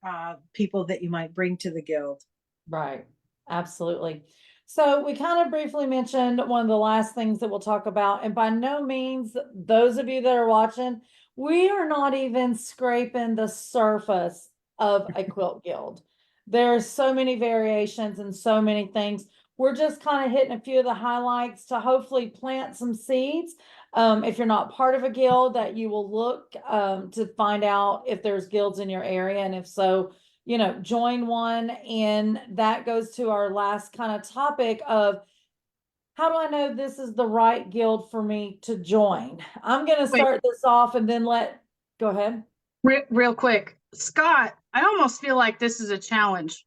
people that you might bring to the guild. Right. Absolutely. So we kind of briefly mentioned one of the last things that we'll talk about, and by no means, those of you that are watching, we are not even scraping the surface of a quilt guild. There's so many variations and so many things. We're just kind of hitting a few of the highlights to hopefully plant some seeds. If you're not part of a guild, that you will look to find out if there's guilds in your area, and if so, join one. And that goes to our last kind of topic of, how do I know this is the right guild for me to join? I'm going to start this off and then go ahead. Real quick, Scott, I almost feel like this is a challenge.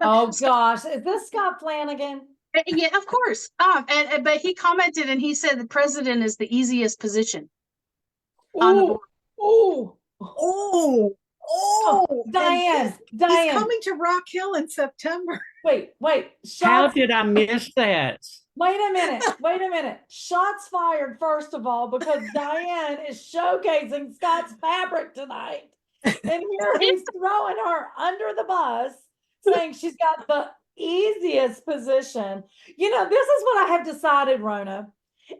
Oh gosh, is this Scott Flanagan? Yeah, of course. But he commented and he said the president is the easiest position on the board. Diane, He's coming to Rock Hill in September. Wait. How did I miss that? Wait a minute. Shots fired, first of all, because Diane is showcasing Scott's fabric tonight. And here he's throwing her under the bus, saying she's got the easiest position. This is what I have decided, Rona.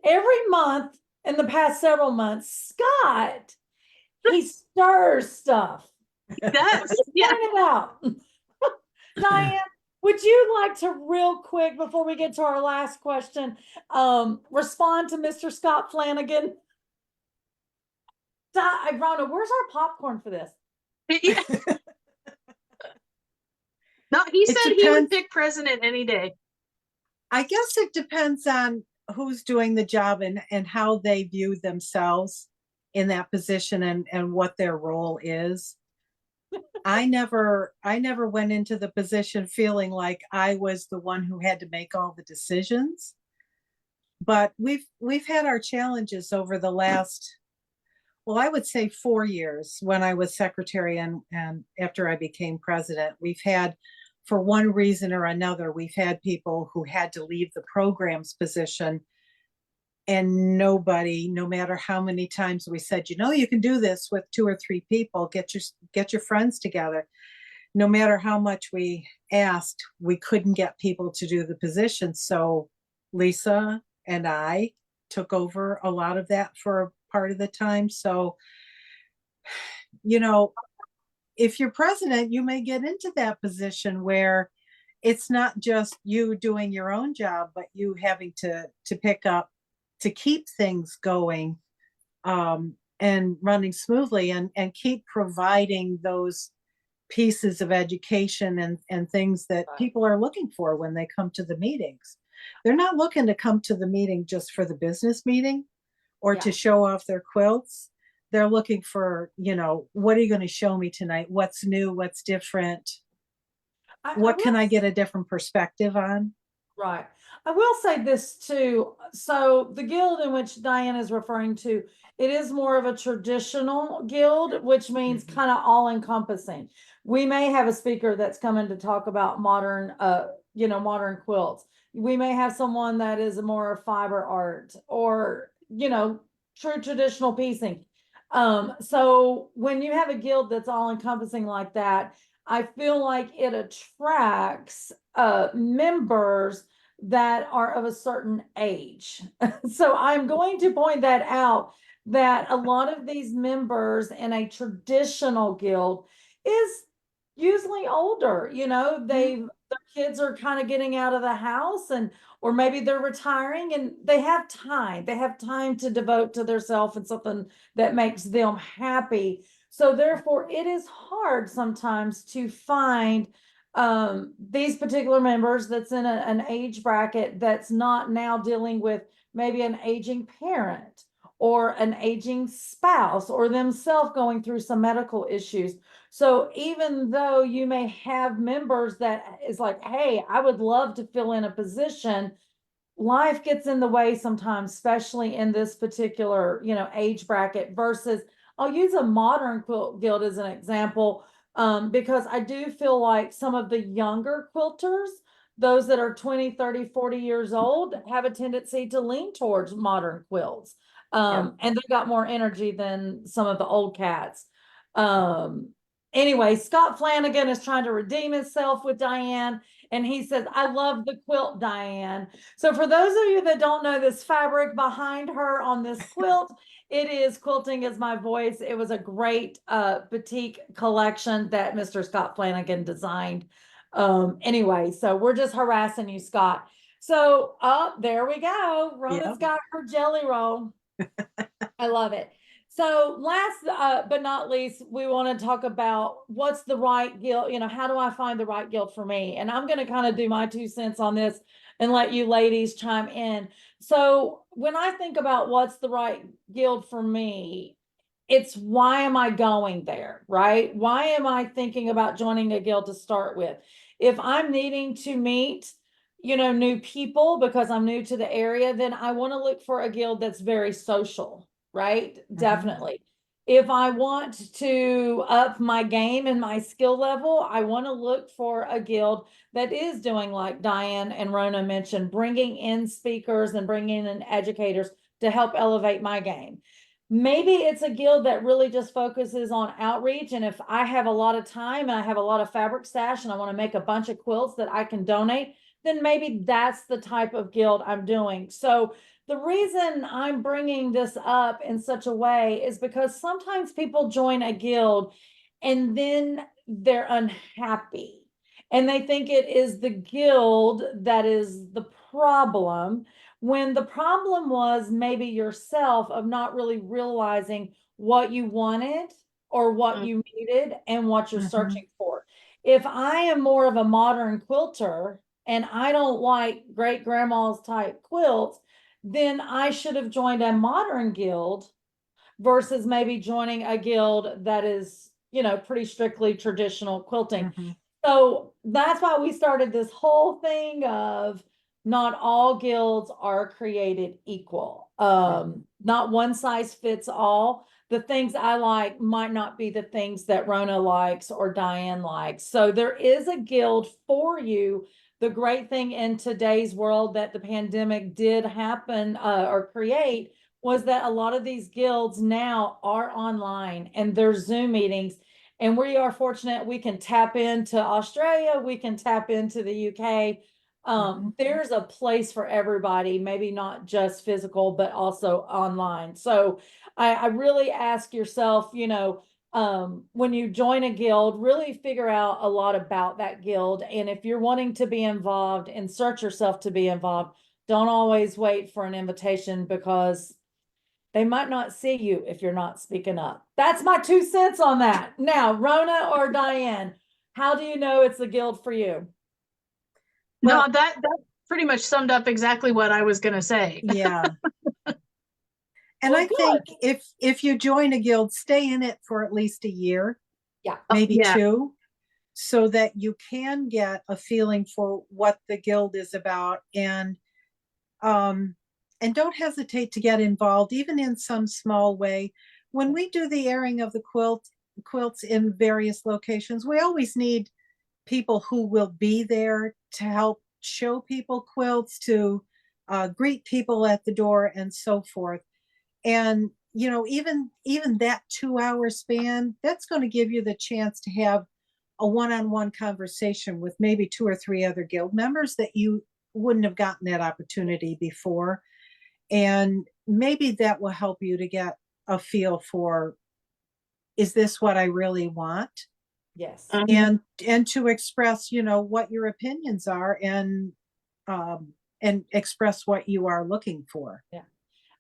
Every month in the past several months, Scott, he stirs stuff. He does. Yeah. Point it out. Diane, Would you like to real quick, before we get to our last question, respond to Mr. Scott Flanagan? Rhonda, where's our popcorn for this? Yeah. No, he It said he would depends. pick president any day. I guess it depends on who's doing the job and how they view themselves in that position and what their role is. I never went into the position feeling like I was the one who had to make all the decisions. But we've had our challenges over the last, well, I would say 4 years when I was secretary and after I became president. We've had, for one reason or another, we've had people who had to leave the programs position, and nobody, no matter how many times we said, you know, you can do this with 2 or 3 people, get your friends together. No matter how much we asked, we couldn't get people to do the position. So Lisa and I took over a lot of that for a part of the time. So, you know, if you're president, you may get into that position where it's not just you doing your own job, but you having to pick up to keep things going and running smoothly and keep providing those pieces of education and things that people are looking for when they come to the meetings. They're not looking to come to the meeting just for the business meeting or to show off their quilts. They're looking for, you know, what are you going to show me tonight? What's new? What's different? What can I get a different perspective on? Right. I will say this too. So the guild in which Diane is referring to, it is more of a traditional guild, which means kind of all encompassing. We may have a speaker that's coming to talk about modern, modern quilts. We may have someone that is more fiber art or, true traditional piecing. So when you have a guild that's all encompassing like that, I feel like it attracts members that are of a certain age. So I'm going to point that out, that a lot of these members in a traditional guild is usually older, their kids are kind of getting out of the house, and or maybe they're retiring and they have time to devote to themselves and something that makes them happy. So therefore it is hard sometimes to find these particular members that's in an age bracket that's not now dealing with maybe an aging parent or an aging spouse or themselves going through some medical issues. So even though you may have members that is like, hey, I would love to fill in a position, life gets in the way sometimes, especially in this particular, age bracket. Versus, I'll use a modern quilt guild as an example, because I do feel like some of the younger quilters, those that are 20, 30, 40 years old, have a tendency to lean towards modern quilts. And they got more energy than some of the old cats. Anyway, Scott Flanagan is trying to redeem himself with Diane, and he says, I love the quilt, Diane. So for those of you that don't know this fabric behind her on this quilt, it is Quilting Is My Voice. It was a great boutique collection that Mr. Scott Flanagan designed. Anyway, so we're just harassing you, Scott. So there we go. Rona's got her jelly roll. I love it. So last but not least, we want to talk about what's the right guild. How do I find the right guild for me? And I'm going to kind of do my 2 cents on this and let you ladies chime in. So when I think about what's the right guild for me, it's why am I going there, right? Why am I thinking about joining a guild to start with? If I'm needing to meet, new people because I'm new to the area, then I want to look for a guild that's very social, right? Definitely. If I want to up my game and my skill level, I want to look for a guild that is doing, like Diane and Rona mentioned, bringing in speakers and bringing in educators to help elevate my game. Maybe it's a guild that really just focuses on outreach. And if I have a lot of time and I have a lot of fabric stash and I want to make a bunch of quilts that I can donate, then maybe that's the type of guild I'm doing. So the reason I'm bringing this up in such a way is because sometimes people join a guild and then they're unhappy. and they think it is the guild that is the problem, when the problem was maybe yourself of not really realizing what you wanted or what Mm. you needed and what you're Mhm. searching for. If I am more of a modern quilter and I don't like great grandma's type quilts, then I should have joined a modern guild versus maybe joining a guild that is, pretty strictly traditional quilting. Mhm. So that's why we started this whole thing of not all guilds are created equal. Not one size fits all. The things I like might not be the things that Rona likes or Diane likes. So there is a guild for you. The great thing in today's world that the pandemic did happen or create was that a lot of these guilds now are online and they're Zoom meetings. And we are fortunate we can tap into Australia, we can tap into the UK. There's a place for everybody, maybe not just physical, but also online. So I really ask yourself, when you join a guild, really figure out a lot about that guild. And if you're wanting to be involved, insert yourself to be involved. Don't always wait for an invitation because they might not see you if you're not speaking up. That's my 2 cents on that. Now, Rona or Diane, how do you know it's a guild for you? No, Well- that pretty much summed up exactly what I was gonna say. Yeah. And Well, I good. think if you join a guild, stay in it for at least a year, Yeah. maybe Yeah. 2, so that you can get a feeling for what the guild is about, and don't hesitate to get involved, even in some small way. When we do the airing of the quilts in various locations, we always need people who will be there to help show people quilts, to greet people at the door, and so forth. And even that 2-hour span, that's going to give you the chance to have a one-on-one conversation with maybe 2 or 3 other guild members that you wouldn't have gotten that opportunity before. And maybe that will help you to get a feel for, is this what I really want? Yes. And to express, what your opinions are, and express what you are looking for.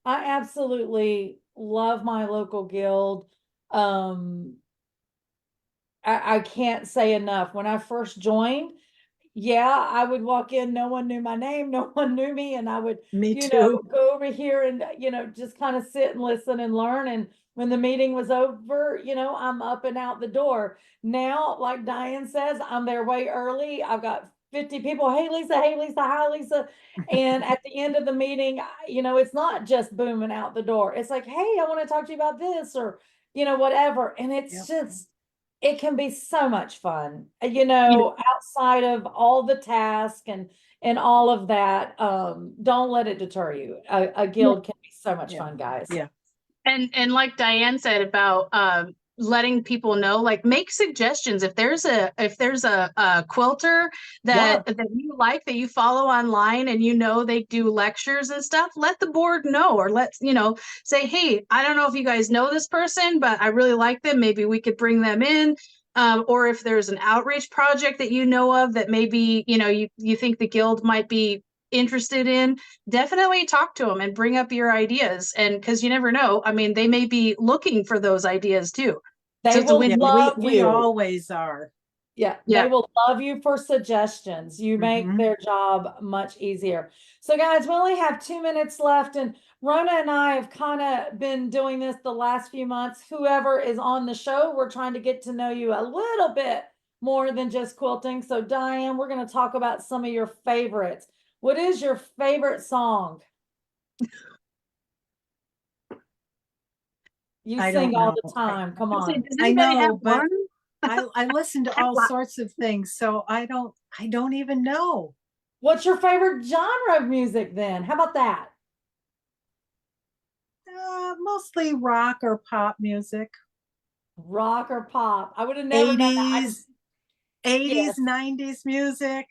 I absolutely love my local guild. I can't say enough. When I first joined, yeah, I would walk in, no one knew my name, no one knew me, and I would, Me too. go over here and, just kind of sit and listen and learn. And when the meeting was over, I'm up and out the door. Now, like Diane says, I'm there way early. I've got 50 people. Hey, Lisa. Hey, Lisa. Hi, Lisa. And at the end of the meeting, it's not just booming out the door. It's like, hey, I want to talk to you about this or, whatever. And it's Yep. just, it can be so much fun, Yeah. outside of all the task and all of that. Don't let it deter you. A guild can be so much Yeah. fun, guys. Yeah. And like Diane said about letting people know, like make suggestions. If there's a quilter that you like, that you follow online, and they do lectures and stuff, let the board know, or let's say, hey, I don't know if you guys know this person, but I really like them. Maybe we could bring them in. Or if there's an outreach project that you know of that maybe you think the guild might be interested in, definitely talk to them and bring up your ideas. And because you never know, I mean, they may be looking for those ideas too. They So it's a will win. love we you. always are. Yeah, Yeah. they will love you for suggestions. You make Mhm. their job much easier. So, guys, we only have 2 minutes left, and Rona and I have kind of been doing this the last few months. Whoever is on the show, we're trying to get to know you a little bit more than just quilting. So, Diane, we're going to talk about some of your favorites. What is your favorite song? You I sing don't all know. the time. Come on. Does I anybody have know, but one? I listen to all sorts of things, so I don't even know. What's your favorite genre of music then? How about that? Mostly rock or pop music. Rock or pop? I would have never known that. 80s, Yes. 90s music.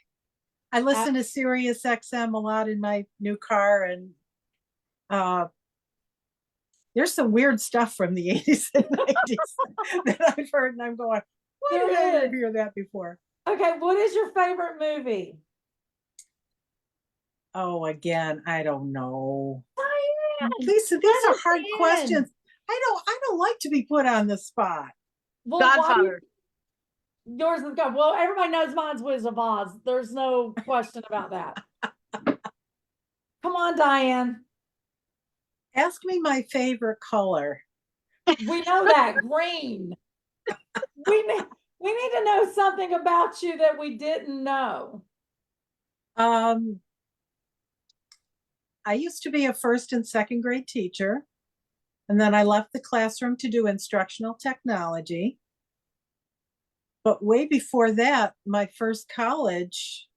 I listen to Sirius XM a lot in my new car, and there's some weird stuff from the 80s and 90s that I've heard, and I'm going, why did I never hear that before? Okay, what is your favorite movie? Oh, again, I don't know. Diane, Lisa, these are hard understand. questions. I don't like to be put on the spot. Well, why do you- Godfather. yours is good. Well, everybody knows mine's Wizard of Oz. There's no question about that. Come on, Diane. Ask me my favorite color. We know that green. We need to know something about you that we didn't know. I used to be a first and second grade teacher, and then I left the classroom to do instructional technology. But way before that, my first college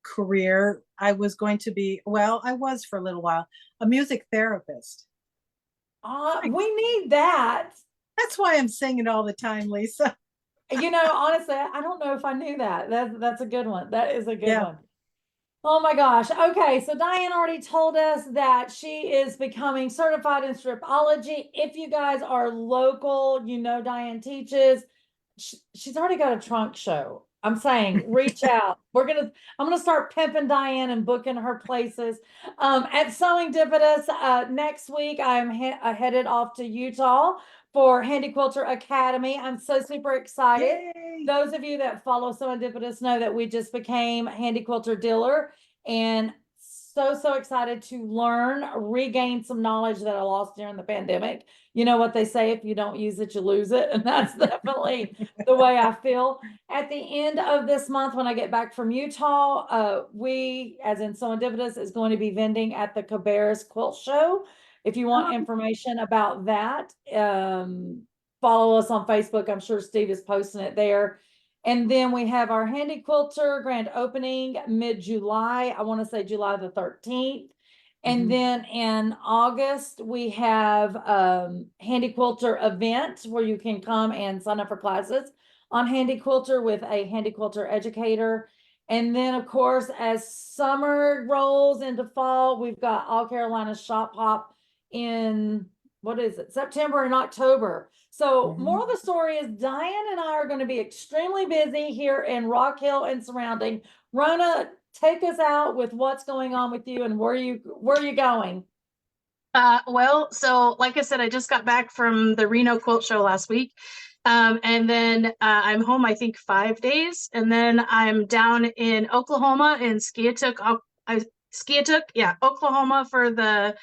career, I was going to be, well, I was for a little while, a music therapist. We need that. That's why I'm singing all the time, Lisa. You know, honestly, I don't know if I knew that. That's a good one. That is a good Yeah. one. Oh my gosh. Okay, so Diane already told us that she is becoming certified in stripology. If you guys are local, you know Diane teaches. She's already got a trunk show. I'm saying reach out. I'm gonna start pimping Diane and booking her places. At SewEndipitous, next week I'm headed off to Utah for Handy Quilter Academy. I'm so super excited. Yay. Those of you that follow SewEndipitous know that we just became Handy Quilter dealer, and so excited to learn, regain some knowledge that I lost during the pandemic. You know what they say, if you don't use it, you lose it. And that's definitely the way I feel. At the end of this month, when I get back from Utah, we, as in SewEndipitous, is going to be vending at the Cabarrus Quilt Show. If you want information about that, follow us on Facebook. I'm sure Steve is posting it there. And then we have our Handy Quilter grand opening mid-July. I want to say July the 13th. And then in August, we have Handy Quilter event where you can come and sign up for classes on Handy Quilter with a Handy Quilter educator. And then, of course, as summer rolls into fall, we've got All Carolina Shop Hop in, what is it, September and October. So more of the story is Diane and I are going to be extremely busy here in Rock Hill and surrounding. Rona, take us out with what's going on with you and where you going? Well, so like I said, I just got back from the Reno Quilt Show last week. And then I'm home, I think 5 days. And then I'm down in Oklahoma in Skiatook, Oklahoma for the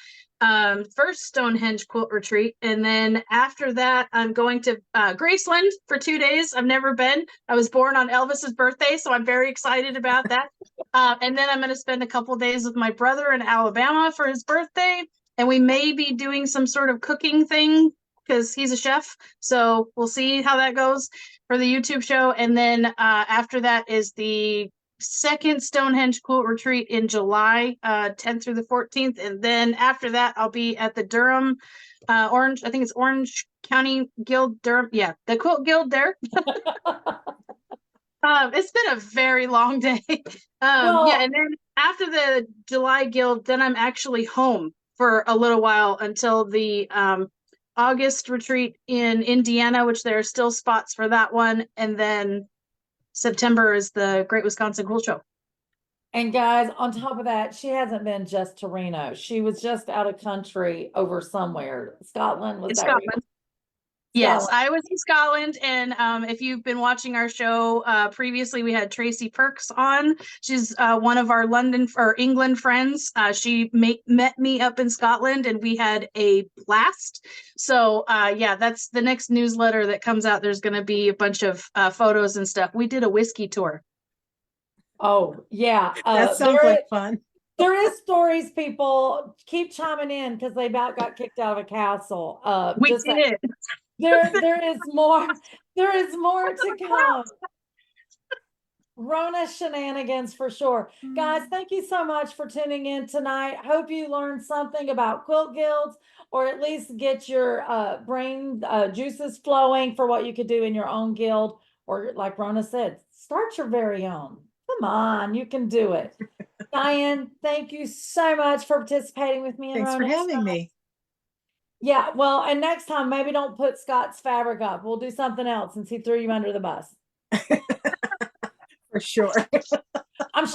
first Stonehenge quilt retreat. And then after that, I'm going to Graceland for 2 days. I've never been. I was born on Elvis's birthday, so I'm very excited about that. And then I'm going to spend a couple days with my brother in Alabama for his birthday. And we may be doing some sort of cooking thing because he's a chef. So we'll see how that goes for the YouTube show. And then after that is the second Stonehenge quilt retreat in July, 10th through the 14th. And then after that, I'll be at the Durham, I think it's Orange County Guild, Durham. Yeah, the Quilt Guild there. It's been a very long day. Yeah, and then after the July Guild, then I'm actually home for a little while until the August retreat in Indiana, which there are still spots for that one. And then September is the Great Wisconsin Quilt Show. And guys, on top of that, she hasn't been just to Reno. She was just out of country over somewhere. Scotland, was that Scotland. right? Yes, Scotland. I was in Scotland, and if you've been watching our show previously, we had Tracy Perks on. She's one of our London or England friends. She met me up in Scotland, and we had a blast. So yeah, that's the next newsletter that comes out. There's going to be a bunch of photos and stuff. We did a whiskey tour. Oh yeah, That sounds like fun. There is stories. People keep chiming in because they about got kicked out of a castle. We did. There is more. There is more to come. Rona shenanigans for sure. Guys, thank you so much for tuning in tonight. Hope you learned something about quilt guilds, or at least get your brain juices flowing for what you could do in your own guild, or like Rona said, start your very own. Come on, you can do it. Diane, thank you so much for participating with me. Thanks for having me. Yeah, well, and next time, maybe don't put Scott's fabric up. We'll do something else since he threw you under the bus. for sure. I'm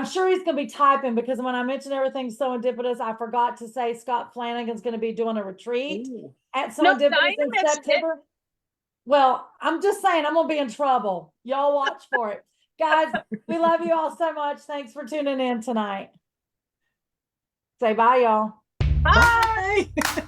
sure he's gonna be typing because when I mentioned everything SewEndipitous, I forgot to say Scott Flanagan's gonna be doing a retreat at No, SewEndipitous Diane in mentioned it. September. Well, I'm just saying I'm gonna be in trouble. Y'all watch for it. Guys, we love you all so much. Thanks for tuning in tonight. Say bye, y'all. Bye. Bye.